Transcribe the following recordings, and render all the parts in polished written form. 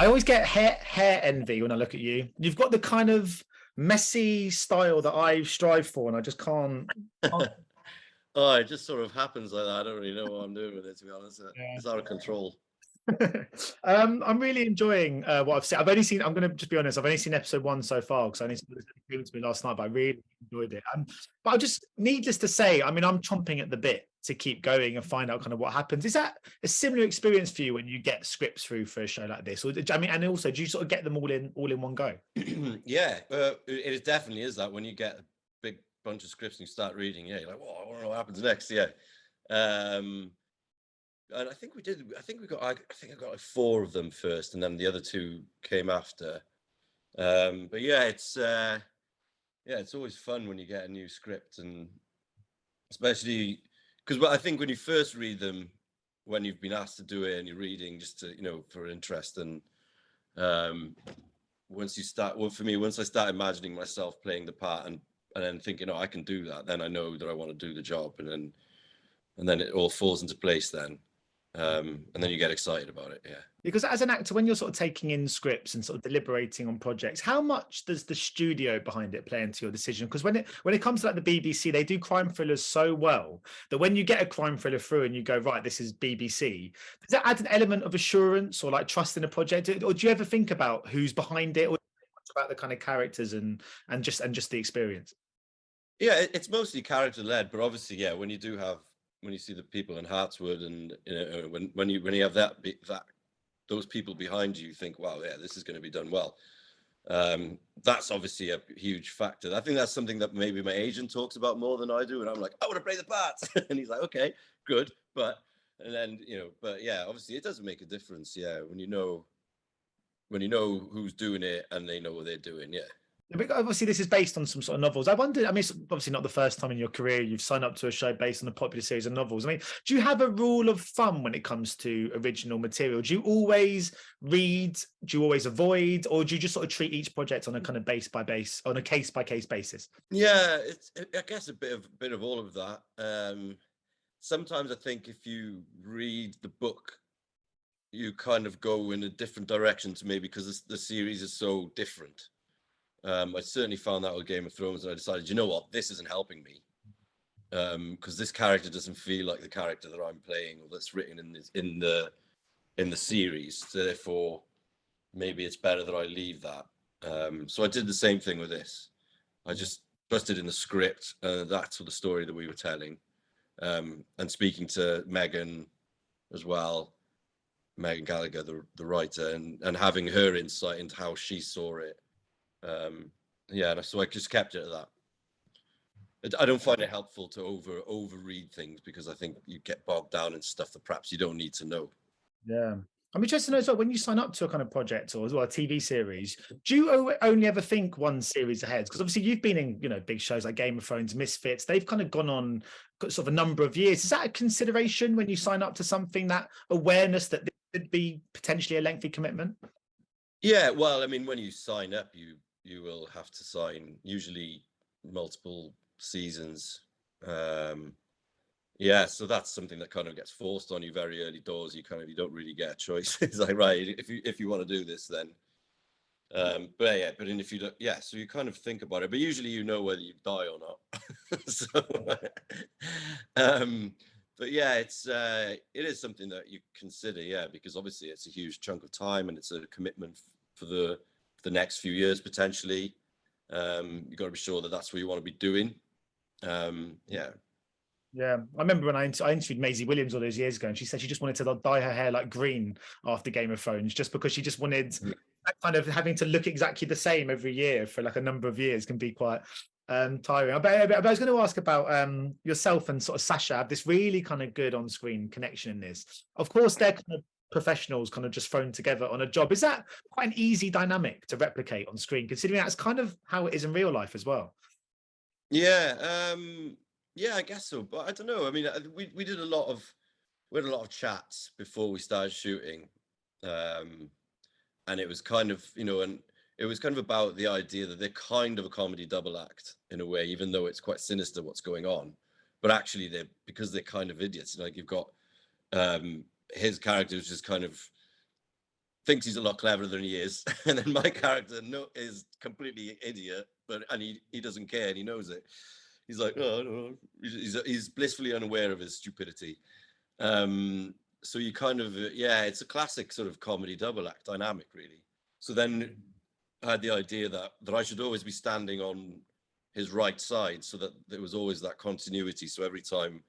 I always get hair envy when I look at you. You've got the kind of messy style that I strive for, and I just can't. Oh, it just sort of happens like that. I don't really know what I'm doing with it, to be honest. Yeah. It's out of control. I'm really enjoying what I've seen. I've only seen. I'm going to just be honest. I've only seen episode 1 so far because I only saw it to me last night. But I really enjoyed it. But I just, needless to say, I mean, I'm chomping at the bit to keep going and find out kind of what happens. Is that a similar experience for you when you get scripts through for a show like this? Or I mean, and also, do you sort of get them all in one go? Yeah, it definitely is that when you get a big bunch of scripts and you start reading, yeah, you're like, whoa, I wonder what happens next. Yeah. And I think we did. I think I got like 4 of them first, and then the other 2 came after. But yeah, it's always fun when you get a new script, and especially because I think when you first read them, when you've been asked to do it and you're reading just to, for interest, and once you start, well, for me, once I start imagining myself playing the part and then thinking, oh, I can do that, then I know that I want to do the job, and then it all falls into place then. And then you get excited about it. Yeah. Because as an actor, when you're sort of taking in scripts and sort of deliberating on projects, how much does the studio behind it play into your decision? Because when it comes to like the BBC, they do crime thrillers so well that when you get a crime thriller through and you go, right, this is BBC, does that add an element of assurance or like trust in a project? Or do you ever think about who's behind it, or about the kind of characters and just the experience? Yeah, it's mostly character led, but obviously, yeah, when you see the people in Hartswood, and when you have those people behind you, you think, wow, yeah, this is going to be done well. That's obviously a huge factor. I think that's something that maybe my agent talks about more than I do, and I'm like, I want to play the parts, and he's like, okay, good, but yeah, obviously it does make a difference. Yeah, when you know who's doing it and they know what they're doing. Yeah. Obviously, this is based on some sort of novels. I wondered, I mean, it's obviously not the first time in your career you've signed up to a show based on a popular series of novels. I mean, do you have a rule of thumb when it comes to original material? Do you always read? Do you always avoid? Or do you just sort of treat each project on a kind of on a case-by-case basis? Yeah, I guess a bit of all of that. Sometimes I think if you read the book, you kind of go in a different direction to maybe because the series is so different. I certainly found that with Game of Thrones, and I decided, you know what, this isn't helping me, because this character doesn't feel like the character that I'm playing or that's written in the series. So therefore, maybe it's better that I leave that. So I did the same thing with this. I just trusted in the script. That's the story that we were telling, and speaking to Megan as well, Megan Gallagher, the writer, and having her insight into how she saw it. Yeah, so I just kept it at that. I don't find it helpful to overread things because I think you get bogged down in stuff that perhaps you don't need to know. Yeah. I'm interested to know as well, when you sign up to a kind of project or as well a TV series, do you only ever think one series ahead? Because obviously you've been in, big shows like Game of Thrones, Misfits. They've kind of gone on sort of a number of years. Is that a consideration when you sign up to something, that awareness that this could be potentially a lengthy commitment? Yeah, well, I mean, when you sign up, you will have to sign usually multiple seasons. Yeah, so that's something that kind of gets forced on you very early doors. You don't really get a choice. It's like, right, if you want to do this, then. But if you don't, yeah, so you kind of think about it, but usually you know whether you die or not. So, but yeah, it is something that you consider, yeah, because obviously it's a huge chunk of time and it's a commitment for the next few years potentially. You got to be sure that that's what you want to be doing. Yeah. Yeah, I remember when I interviewed Maisie Williams all those years ago, and she said she just wanted to dye her hair like green after Game of Thrones, just because she just wanted kind of having to look exactly the same every year for like a number of years can be quite tiring. But I was going to ask about yourself and sort of Sacha have this really kind of good on-screen connection in this. Of course, they're kind of professionals kind of just thrown together on a job. Is that quite an easy dynamic to replicate on screen, considering that's kind of how it is in real life as well? Yeah. Yeah, I guess so, but I don't know. I mean, we did a lot of chats before we started shooting, and it was kind of, and it was kind of about the idea that they're kind of a comedy double act in a way, even though it's quite sinister what's going on. But actually, because they're kind of idiots. Like you've got his character is just kind of thinks he's a lot cleverer than he is, and then my character is completely idiot, and he doesn't care, and he knows it. He's like, oh no, he's blissfully unaware of his stupidity. So you kind of, it's a classic sort of comedy double act dynamic, really. So then I had the idea that I should always be standing on his right side, so that there was always that continuity. So every time,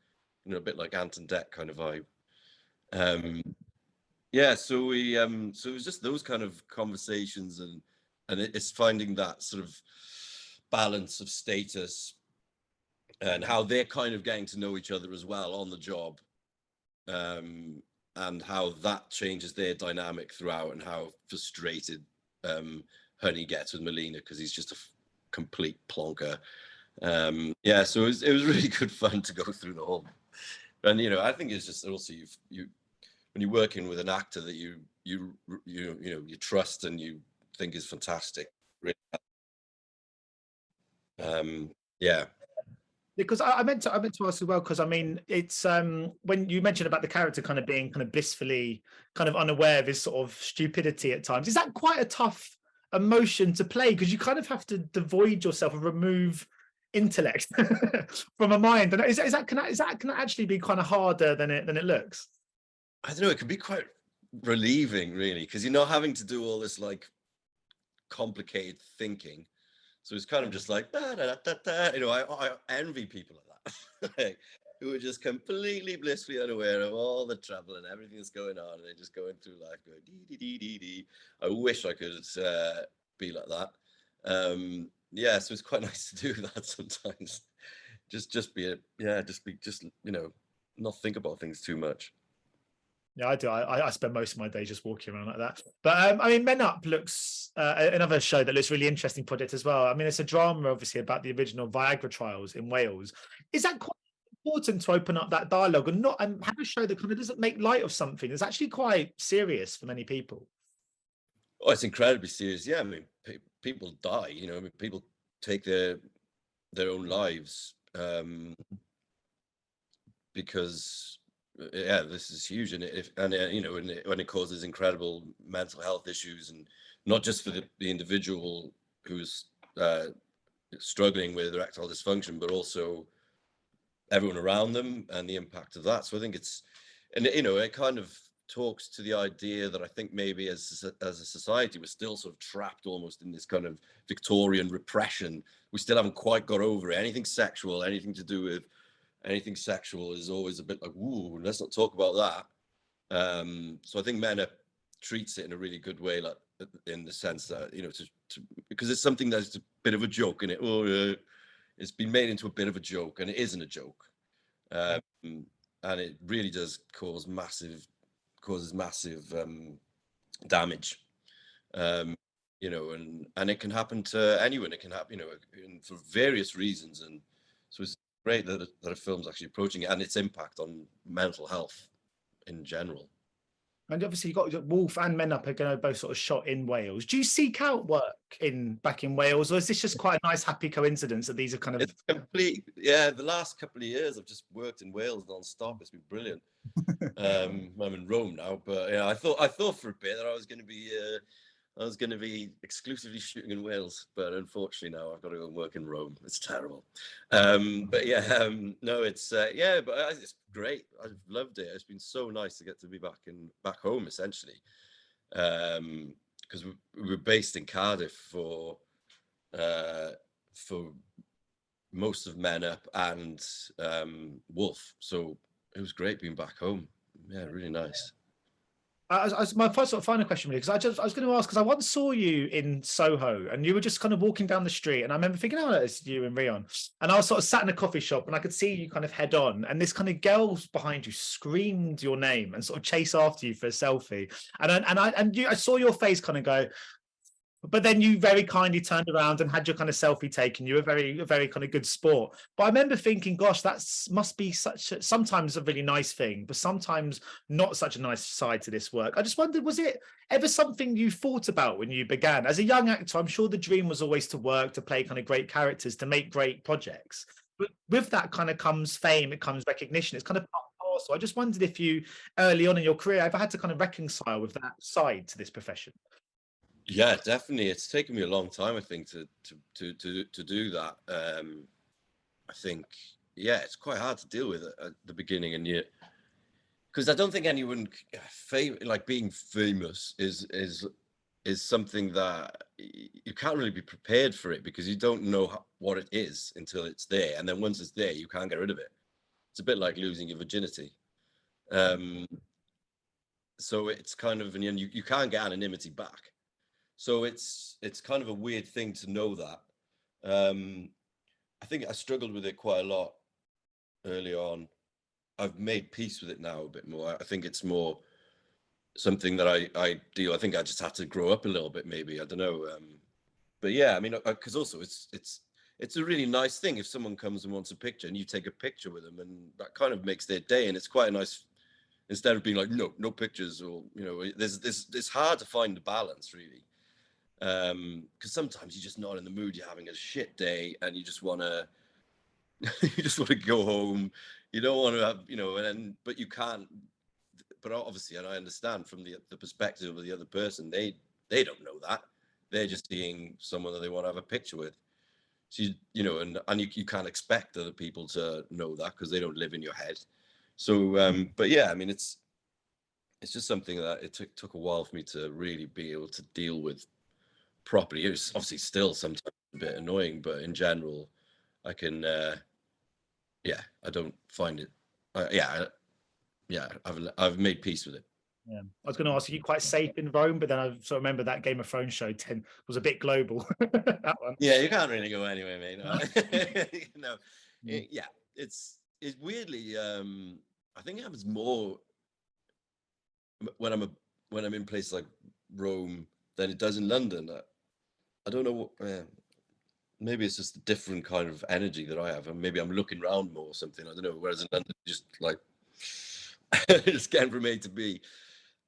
you know, a bit like Ant and Dec kind of vibe. So we, so it was just those kind of conversations, and it's finding that sort of balance of status and how they're kind of getting to know each other as well on the job, and how that changes their dynamic throughout, and how frustrated Honey gets with Melina because he's just a complete plonker. So it was really good fun to go through the whole. And you know, I think it's just also you when you're working with an actor that you trust and you think is fantastic. Because I meant to ask as well, because I mean, it's when you mentioned about the character kind of being kind of blissfully kind of unaware of his sort of stupidity at times, is that quite a tough emotion to play? Because you kind of have to devoid yourself and remove intellect from a mind, and is that can that actually be kind of harder than it looks? I don't know, it can be quite relieving, really, because you're not having to do all this like complicated thinking. So it's kind of just like, you know, I envy people like that, like, who are just completely blissfully unaware of all the trouble and everything that's going on, and they're just going through life going dee dee dee dee dee. I wish I could be like that. So it's quite nice to do that sometimes. Just be you know, not think about things too much. Yeah, I do. I spend most of my day just walking around like that. But I mean, Men Up looks another show that looks really interesting project as well. I mean, it's a drama, obviously, about the original Viagra trials in Wales. Is that quite important to open up that dialogue and not have a show that kind of doesn't make light of something? It's actually quite serious for many people. Oh, it's incredibly serious. Yeah, I mean, people die. You know, I mean, people take their own lives because. Yeah, this is huge, and you know, when it causes incredible mental health issues, and not just for the individual who's struggling with erectile dysfunction, but also everyone around them and the impact of that. So I think it's, and you know, it kind of talks to the idea that I think maybe as a society we're still sort of trapped almost in this kind of Victorian repression. We still haven't quite got over it. Anything sexual, anything to do with anything sexual is always a bit like, ooh, let's not talk about that. So I think Men Up treats it in a really good way, like in the sense that, you know, because it's something that's a bit of a joke in it. It's been made into a bit of a joke, and it isn't a joke. And it really does causes massive damage. You know, and it can happen to anyone. It can happen, you know, for various reasons. And so it's great that a film's actually approaching it and its impact on mental health in general. And obviously, you've got Wolf and Men Up are going to both sort of shot in Wales. Do you seek out work back in Wales, or is this just quite a nice, happy coincidence that these are kind of? It's complete. Yeah, the last couple of years I've just worked in Wales non-stop. It's been brilliant. I'm in Rome now, but yeah, I thought for a bit that I was going to be exclusively shooting in Wales, but unfortunately now I've got to go and work in Rome. It's terrible. But yeah, no, it's but it's great. I've loved it. It's been so nice to get to be back home essentially, because we were based in Cardiff for most of Men Up and Wolf. So it was great being back home. Yeah, really nice. My first sort of final question, really, because I was going to ask, because I once saw you in Soho and you were just kind of walking down the street, and I remember thinking, oh, it's you and Rheon, and I was sort of sat in a coffee shop and I could see you kind of head on, and this kind of girl behind you screamed your name and sort of chased after you for a selfie, and I saw your face kind of go. But then you very kindly turned around and had your kind of selfie taken. You were a very kind of good sport. But I remember thinking, gosh, that must be sometimes a really nice thing, but sometimes not such a nice side to this work. I just wondered, was it ever something you thought about when you began? As a young actor, I'm sure the dream was always to work, to play kind of great characters, to make great projects. But with that kind of comes fame, it comes recognition. It's kind of part well. So I just wondered if you, early on in your career, ever had to kind of reconcile with that side to this profession. Yeah, definitely. It's taken me a long time, I think, to do that. I think, yeah, it's quite hard to deal with at the beginning, and because I don't think anyone like being famous is something that you can't really be prepared for it, because you don't know what it is until it's there, and then once it's there, you can't get rid of it. It's a bit like losing your virginity. So it's kind of, and you can't get anonymity back. So it's kind of a weird thing to know that. I think I struggled with it quite a lot early on. I've made peace with it now a bit more. I think it's more something that I deal. I think I just had to grow up a little bit, maybe. I don't know. But yeah, I mean, because also it's a really nice thing if someone comes and wants a picture and you take a picture with them, and that kind of makes their day. And it's quite a nice, instead of being like, no pictures, or, you know, it's hard to find the balance, really. Because sometimes you're just not in the mood, you're having a shit day, and you just want to go home. You don't want to have, you know, but you can't. But obviously, and I understand from the perspective of the other person, they don't know that. They're just seeing someone that they want to have a picture with. So you know, and you can't expect other people to know that, because they don't live in your head. So but yeah, I mean, it's just something that it took a while for me to really be able to deal with properly. It was obviously still sometimes a bit annoying, but in general, I can I don't find it. I've made peace with it. Yeah, I was going to ask, are you quite safe in Rome? But then I sort of remember that Game of Thrones show 10 was a bit global. That one. Yeah, you can't really go anywhere, mate. No. Yeah, it's weirdly. I think it happens more when I'm in places like Rome than it does in London. I don't know what. Maybe it's just a different kind of energy that I have, and maybe I'm looking around more or something. I don't know. Whereas in London, just like just getting from A to B.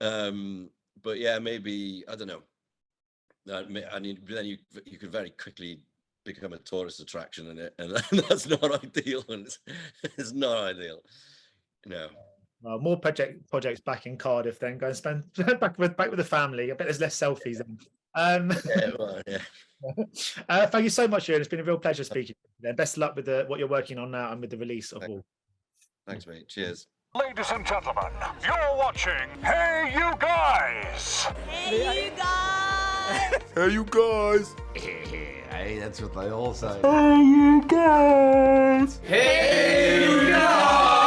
But yeah, maybe, I don't know. I mean, then you could very quickly become a tourist attraction in it, and that's not ideal. And it's not ideal. No. Well, more projects back in Cardiff, then go and spend back with the family. I bet there's less selfies then. Yeah, well, yeah. Thank you so much, Ian. It's been a real pleasure speaking to you. Best of luck with what you're working on now and with the release of all. Thanks, mate. Cheers. Ladies and gentlemen, you're watching Hey You Guys! Hey, you guys! Hey You Guys! Hey, that's what they all say. Hey You Guys! Hey, you guys!